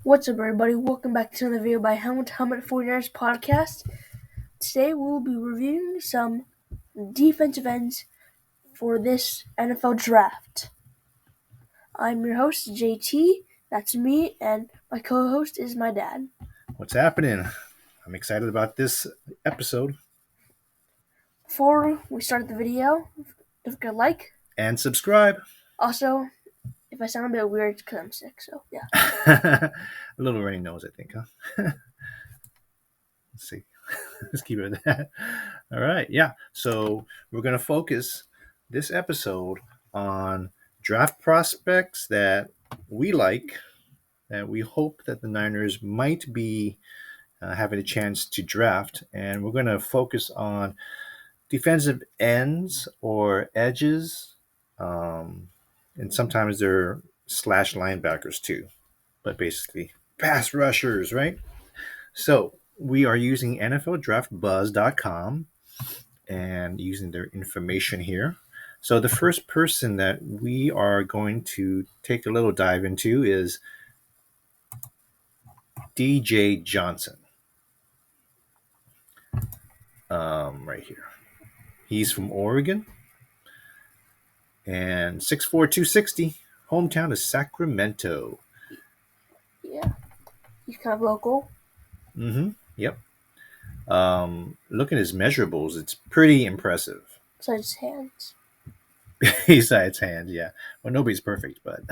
What's up, everybody? Welcome back to another video by Helmet 49ers podcast. Today we'll be reviewing some defensive ends for this NFL draft. I'm your host, JT. That's me, and my co-host is my dad. What's happening? I'm excited about this episode. Before we start the video, don't forget to like and subscribe. Also, if I sound a bit weird, it's because I'm sick, so yeah. A little runny nose, I think, huh? Let's see. Let's keep it at that. All right, yeah. So we're going to focus this episode on draft prospects that we like, that we hope that the Niners might be having a chance to draft. And we're going to focus on defensive ends or edges, and sometimes they're slash linebackers too, but basically pass rushers, right? So we are using NFLDraftBuzz.com and using their information here. So the first person that we are going to take a little dive into is DJ Johnson. Right here. He's from Oregon and 6'4", 260. Hometown is Sacramento. Yeah, he's kind of local. Yep. Look at his measurables. It's pretty impressive. Besides his hands. Besides hands, yeah. Well, nobody's perfect, but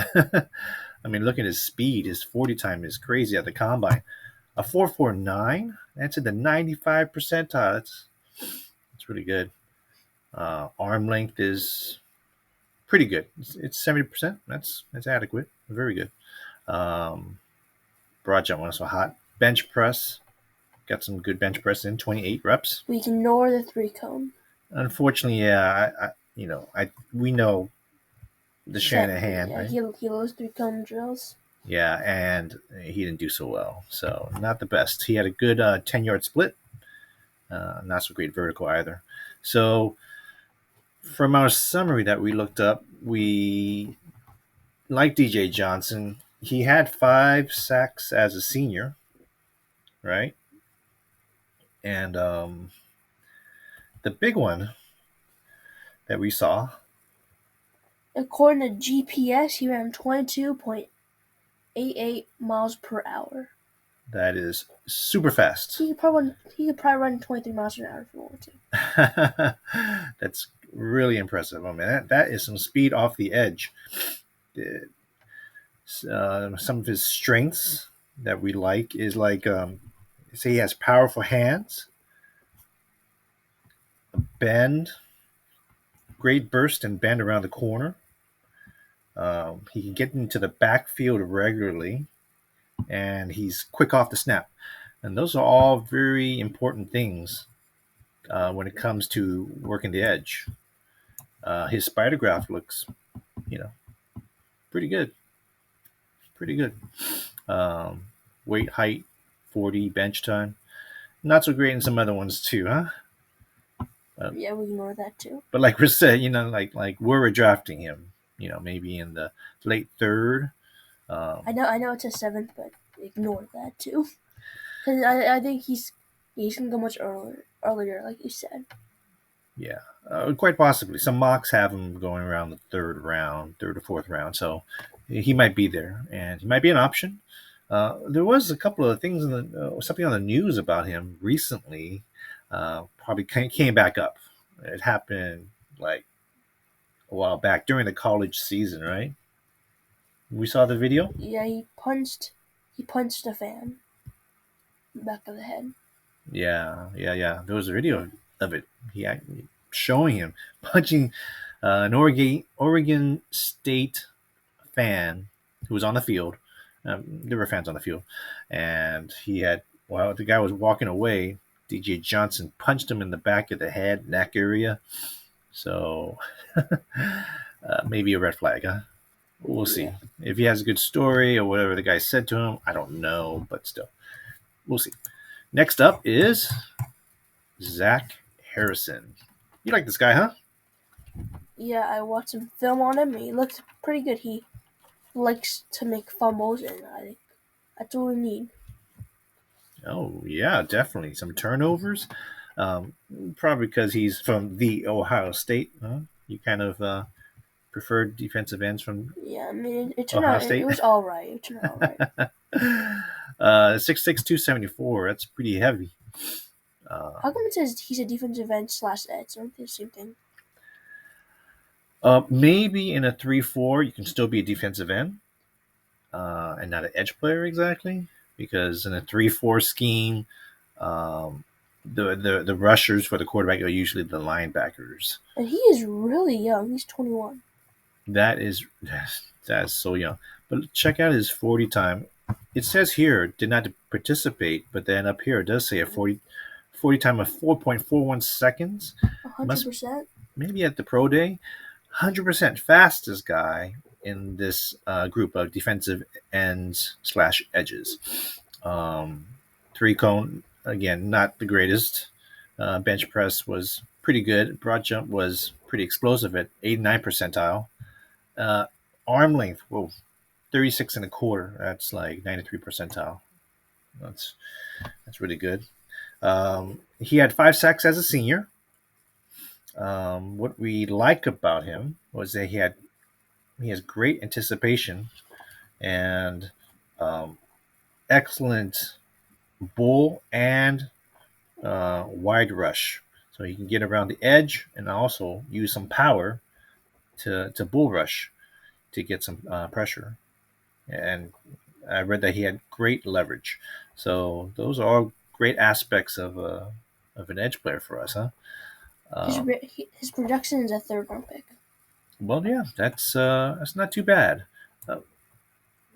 I mean, look at his speed. His 40 time is crazy at the combine. A 4.49. That's in the 95 percentile. That's really good. Arm length is pretty good. It's 70%. That's adequate. Very good. Broad jump wasn't so hot. Bench press. Got some good bench press in 28 reps. We ignore the 3-cone. Unfortunately, yeah, we know the Shanahan. Yeah, right? he loves 3-cone drills. Yeah, and he didn't do so well. So not the best. He had a good 10-yard split. Not so great vertical either. So from our summary that we looked up, we like DJ Johnson. He had 5 sacks as a senior, right? And the big one that we saw, according to GPS, he ran 22.88 miles per hour. That is super fast. He could probably run 23 miles an hour if he wanted to. That's really impressive. I mean, that is some speed off the edge. Some of his strengths that we like is like, say he has powerful hands, a bend, great burst and bend around the corner. He can get into the backfield regularly, and he's quick off the snap. And those are all very important things when it comes to working the edge. His spider graph looks, pretty good. Pretty good. Weight, height, 40, bench time. Not so great in some other ones too, huh? Yeah, we ignore that too. But like we said, like we're drafting him, maybe in the late 3rd. I know it's a 7th, but ignore that too. Because I think he's going to go much earlier, like you said. Yeah, quite possibly. Some mocks have him going around the 3rd or 4th round. So he might be there, and he might be an option. There was a couple of things something on the news about him recently. Probably came back up. It happened like a while back during the college season, right? We saw the video. Yeah, he punched a fan in the back of the head. Yeah. There was a video of it. He showing him punching an Oregon State fan who was on the field. There were fans on the field, and the guy was walking away. DJ Johnson punched him in the back of the head, neck area. So maybe a red flag, huh? We'll see. If he has a good story or whatever the guy said to him, I don't know, but still, we'll see. Next up is Zach Harrison. You like this guy, huh? Yeah, I watched some film on him. He looks pretty good. He likes to make fumbles, and I think That's what we need. Oh yeah, definitely some turnovers. Um, Probably because he's from the Ohio State. Huh? You kind of prefer defensive ends from Yeah, I mean, it turned Ohio out it State. was all right. It turned out all right. 6'6", 274. That's pretty heavy. How come it says he's a defensive end slash edge? Aren't they the same thing? Maybe in a 3-4, you can still be a defensive end and not an edge player exactly, because in a 3-4 scheme, um, the rushers for the quarterback are usually the linebackers. And he is really young. He's 21. That is that's so young. But check out his 40 time. It says here did not participate, but then up here it does say a 40 time of 4.41 seconds. Must 100%. maybe at the pro day. 100% fastest guy in this group of defensive ends slash edges. Um, Three cone, again, not the greatest. Bench press was pretty good. Broad jump was pretty explosive at 89 percentile. Uh, Arm length, whoa, 36 and a quarter. That's like 93 percentile. That's that's really good. He had 5 sacks as a senior. What we like about him was that he has great anticipation and um, excellent bull and wide rush. So he can get around the edge and also use some power to bull rush to get some pressure. And I read that he had great leverage. So those are all great aspects of an edge player for us, huh? His Um, his production is a third round pick. well, yeah, that's not too bad. Uh,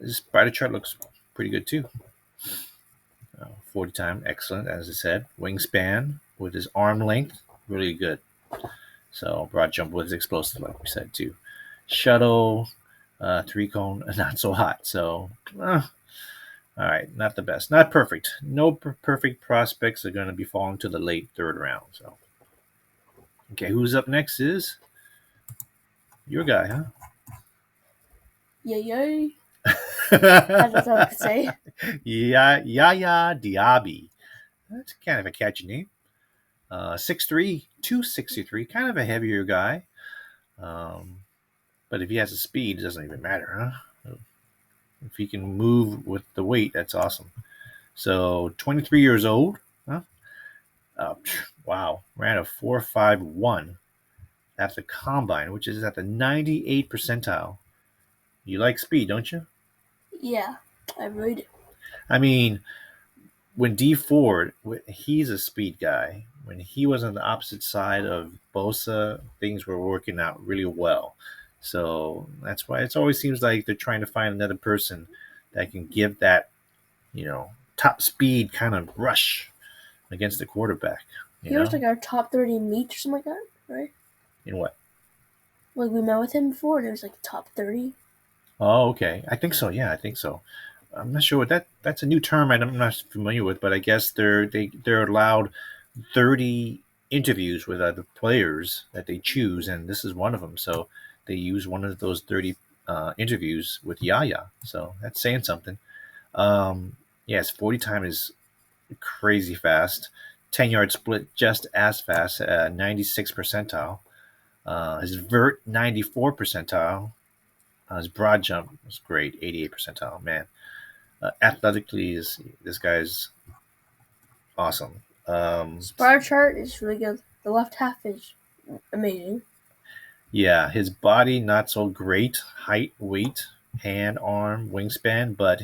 his spider chart looks pretty good too. 40 time, excellent, as I said. Wingspan with his arm length, really good. So broad jump was explosive, like we said too. Shuttle, three cone, not so hot. So, all right, not the best, not perfect. No perfect prospects are going to be falling to the late third round. So, okay, who's up next is your guy, huh? Yay, yay. That's what I Yeah, could say. Yaya Diaby. That's kind of a catchy name. 6'3", 263, kind of a heavier guy. Um, but if he has the speed, it doesn't even matter, huh? If he can move with the weight, that's awesome. So 23 years old. Huh? Wow. Ran a 4.51 at the combine, which is at the 98 percentile. You like speed, don't you? Yeah, I really do. I mean, when D Ford, he's a speed guy. When he was on the opposite side of Bosa, things were working out really well. So that's why it always seems like they're trying to find another person that can give that, top speed kind of rush against the quarterback. You He was know, like our top 30 meet or something like that, right? in what? Like we met with him before, and it was like top 30. Oh, okay. I think so. Yeah, I think so. I'm not sure what that's a new term I'm not familiar with, but I guess they're allowed 30 interviews with other players that they choose, and this is one of them. So they use one of those 30 interviews with Yaya. So that's saying something. Yes, 40 time is crazy fast. 10-yard split just as fast, 96 percentile. His vert 94 percentile. His broad jump was great, 88 percentile. Man, athletically, this guy's awesome. Spider chart is really good. The left half is amazing. Yeah, his body not so great, height, weight, hand, arm, wingspan, but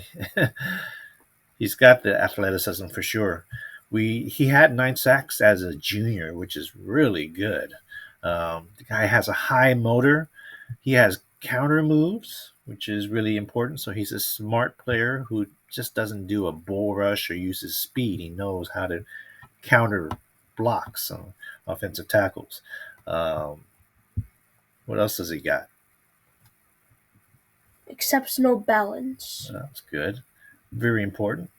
he's got the athleticism for sure. He had 9 sacks as a junior, which is really good. The guy has a high motor. He has counter moves, which is really important. So he's a smart player who just doesn't do a bull rush or uses speed. He knows how to counter blocks on offensive tackles. Um, what else does he got? Exceptional balance. That's good. Very important.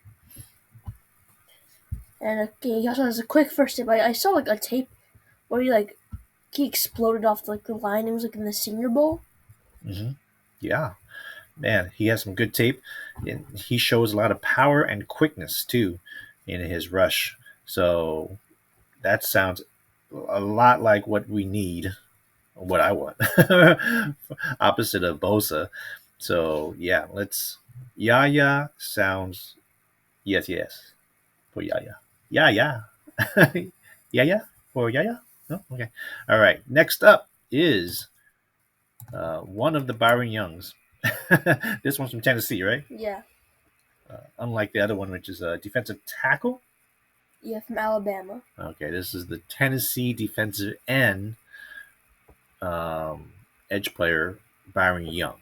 And he also has a quick first step. I saw like a tape where he exploded off like the line. It was like in the Senior Bowl. Hmm. Yeah. man, he has some good tape. And he shows a lot of power and quickness too in his rush. So that sounds a lot like what we need, what I want, opposite of Bosa. So yeah, let's. Yaya sounds yes, yes for Yaya. Yaya, Yaya for Yaya. No, okay. All right. Next up is one of the Byron Youngs. This one's from Tennessee, right? Yeah. Unlike the other one, which is a defensive tackle. Yeah, from Alabama. Okay, this is the Tennessee defensive end edge player, Byron Young.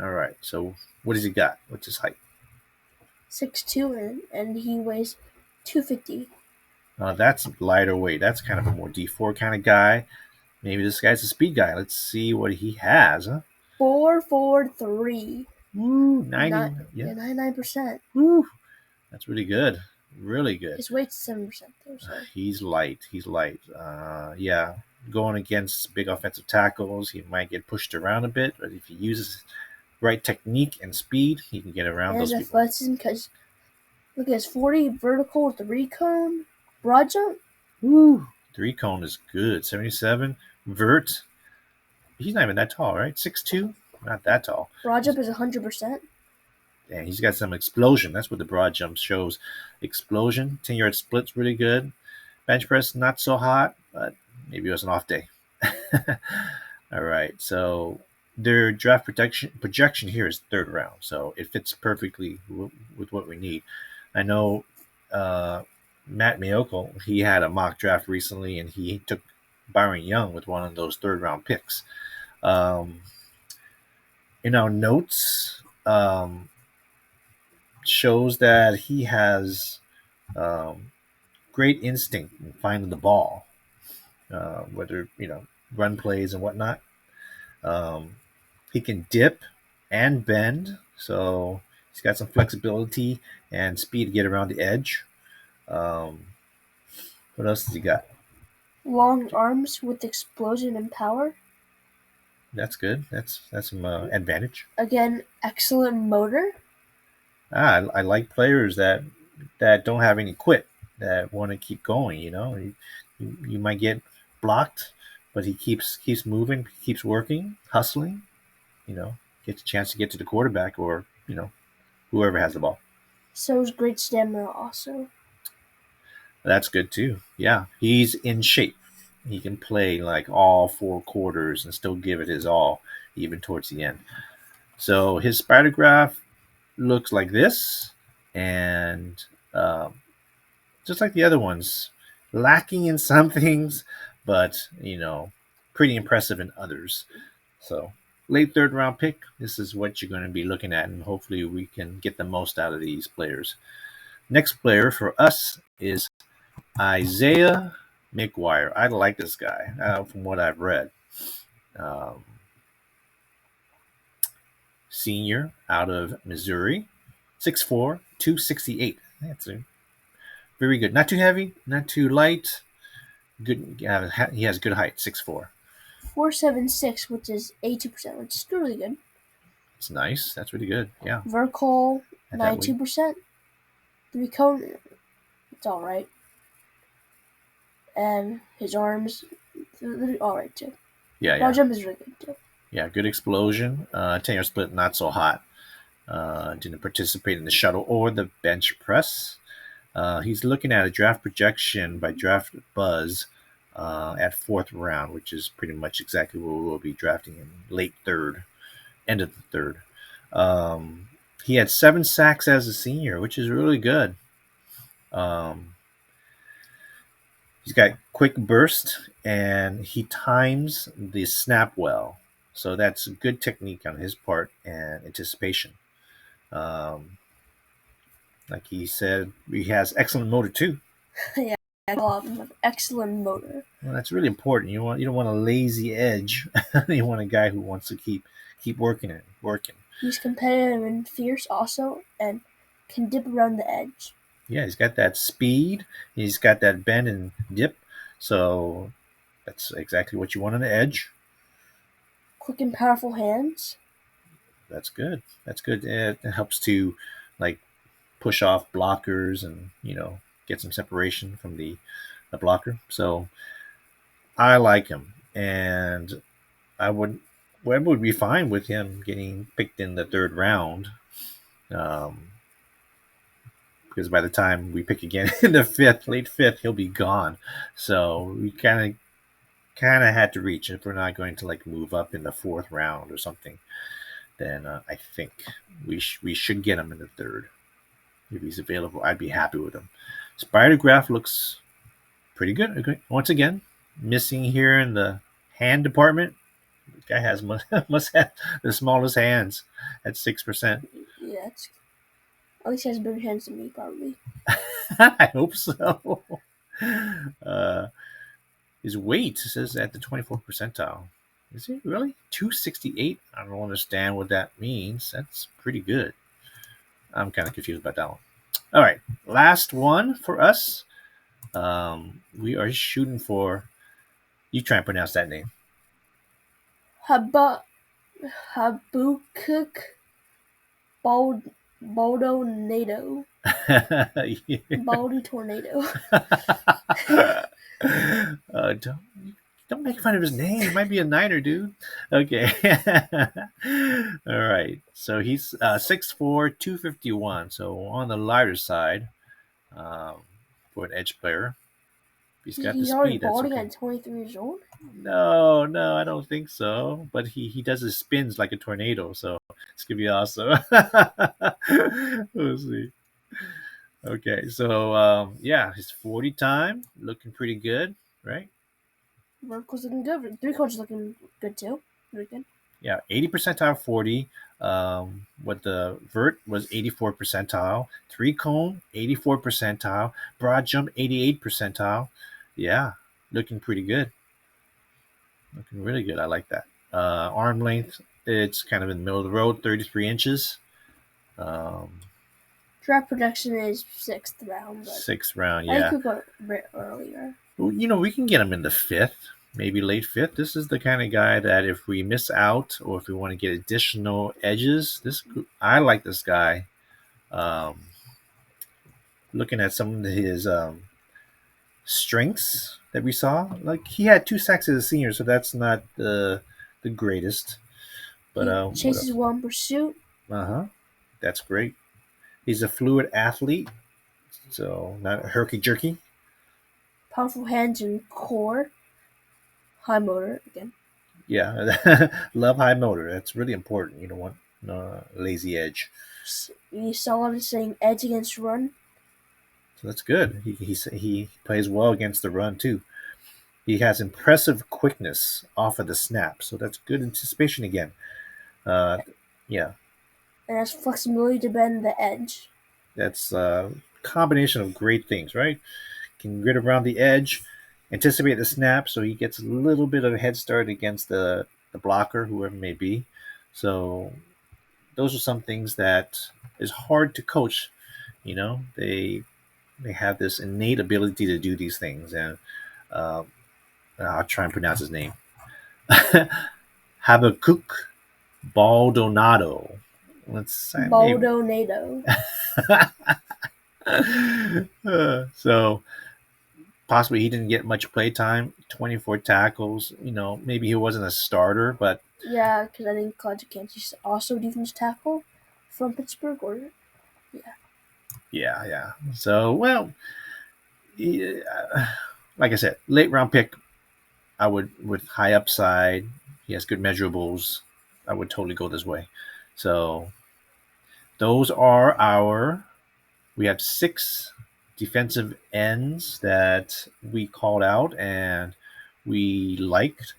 All right, so what has he got? What's his height? 6'2", and he weighs 250. That's lighter weight. That's kind of a more D4 kind of guy. Maybe this guy's a speed guy. Let's see what he has. Huh? 4'4", Woo, 90. Yeah. 99%. Woo, that's really good. Really good. His weight's 7% though, so He's light. He's light. Yeah, going against big offensive tackles, he might get pushed around a bit, but if he uses right technique and speed, he can get around and those his people. athleticism, because look at his 40 vertical 3-cone broad jump. Woo, 3-cone is good. 77 vert. He's not even that tall, right? 6'2", not that tall. Broad jump is 100%. And he's got some explosion. That's what the broad jump shows. Explosion. 10-yard split's really good. Bench press, not so hot, but maybe it was an off day. All right. So their draft projection here is third round. So it fits perfectly with what we need. I know Matt Miokel, he had a mock draft recently, and he took Byron Young with one of those third round picks. In our notes, shows that he has great instinct in finding the ball, whether run plays and whatnot. He can dip and bend, so he's got some flexibility and speed to get around the edge. Um, what else has he got? Long arms with explosion and power. That's good. That's some advantage. Again, excellent motor. I like players that don't have any quit, that want to keep going. You might get blocked, but he keeps moving, keeps working, hustling. Gets a chance to get to the quarterback or whoever has the ball. So is great stamina also. That's good too. Yeah, he's in shape. He can play like all 4 quarters and still give it his all, even towards the end. So his spider graph looks like this, and just like the other ones, lacking in some things, but pretty impressive in others. So late third round pick. This is what you're going to be looking at, and hopefully we can get the most out of these players. Next player for us is Isaiah McGuire. I like this guy from what I've read. Um, Senior out of Missouri, 6'4", 268. That's very good. Not too heavy, not too light. Good. He has good height, 6'4". 4'7", which is 82%, which is still really good. It's nice. That's really good. Yeah. Vertical, 92%. 3-cone, it's alright. And his arms, alright too. Yeah. Broad jump is really good too. Yeah, good explosion. 10-yard split, not so hot. Didn't participate in the shuttle or the bench press. He's looking at a draft projection by Draft Buzz at 4th round, which is pretty much exactly what we'll be drafting in late third, end of the third. He had 7 sacks as a senior, which is really good. He's got quick burst, and he times the snap well. So that's good technique on his part and anticipation. Like he said, he has excellent motor too. Yeah, I love him with excellent motor. Well, that's really important. You don't want a lazy edge. You want a guy who wants to keep working it, working. He's competitive and fierce also, and can dip around the edge. Yeah, he's got that speed. He's got that bend and dip. So that's exactly what you want on the edge. Quick and powerful hands. That's good. That's good. It helps to like push off blockers and get some separation from the blocker. So I like him, and I would Webb would be fine with him getting picked in the third round. Um, because by the time we pick again in the late fifth, he'll be gone. So we kind of had to reach. If we're not going to like move up in the fourth round or something, then I think we should get him in the third if he's available. I'd be happy with him. Spider Graph looks pretty good. Okay. Once again, missing here in the hand department. The guy must have the smallest hands at 6%. Yeah, at least he has bigger hands than me, probably. I hope so. Uh, his weight says at the 24th percentile. Is it really 268? I don't understand what that means. That's pretty good. I'm kind of confused about that one. All right, last one for us. We are shooting for. You try and pronounce that name. Habukuk Baldonado. Baldy Tornado. Don't make fun of his name. He might be a Niner, dude. Okay. All right. So he's 6'4", 251. So on the lighter side for an edge player. He's got the He's already speed. That's balding okay. at 23 years old? No, I don't think so. But he does his spins like a tornado. So it's going to be awesome. We'll see. Okay. So, yeah, his 40 time looking pretty good, right? Vertical's looking good. Three cones looking good too. Very good. Yeah, 80 percentile 40. What the vert was 84 percentile. Three cone 84 percentile. Broad jump 88 percentile. Yeah, looking pretty good. Looking really good. I like that. Arm length, it's kind of in the middle of the road, 33 inches. Um, Draft projection is 6th round, but Sixth round, I yeah. could go a bit earlier. Well, we can get him in the fifth, maybe late fifth. This is the kind of guy that if we miss out or if we want to get additional edges, I like this guy. Um, Looking at some of his strengths that we saw, like he had 2 sacks as a senior, so that's not the greatest. But He what chases else? well in pursuit. That's great. He's a fluid athlete, so not herky jerky. Powerful hands and core. High motor again. Yeah, love high motor. That's really important. You don't want no lazy edge. You saw him saying edge against run. So that's good. He plays well against the run too. He has impressive quickness off of the snap, so that's good anticipation again. Uh, yeah, And has flexibility to bend the edge. that's a combination of great things, right? Can get around the edge, anticipate the snap, so he gets a little bit of a head start against the blocker, whoever it may be. So those are some things that is hard to coach. They have this innate ability to do these things, and uh, I'll try and pronounce his name. Habakkuk Baldonado. Let's say maybe. Baldonado. So possibly he didn't get much play time. 24 tackles. Maybe he wasn't a starter, but Yeah, because I think Kajikanji's also defense tackle from Pittsburgh. Or yeah. So well, like I said, late round pick. I would with high upside. He has good measurables. I would totally go this way. So those are our. We have 6 defensive ends that we called out and we liked.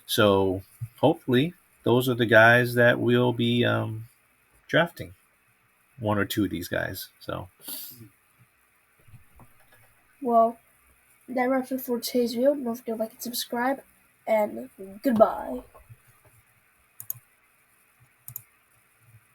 So hopefully those are the guys that we'll be drafting. One or two of these guys. So well, that wraps up for today's video. Don't forget to like and subscribe, and goodbye.